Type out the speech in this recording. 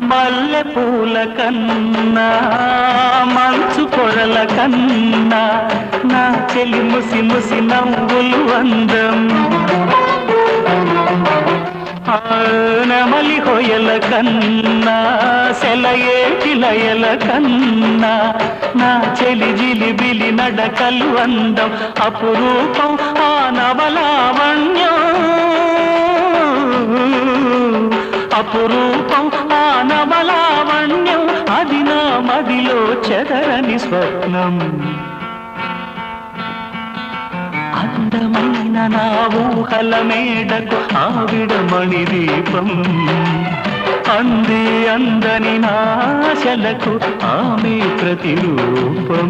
మల్లె పూల కన్నా మంచు పొరల కన్నా నా చెలి ముసి ముసి నవ్వులు అందం నెమలి హొయల కన్నా సెలయేటి లయల కన్నా నా చెలి జిలిబిలి నడకలు అందం అపురూపం ఆ నవలావణ్యం అపురూపం ఆ నవలావణ్యం అది నా మదిలో చెదరని స్వప్నం అందమైన నా ఊహల మేడకు ఆవిడమణి దీపం అంది అందని నాశలకు ఆమె ప్రతిరూపం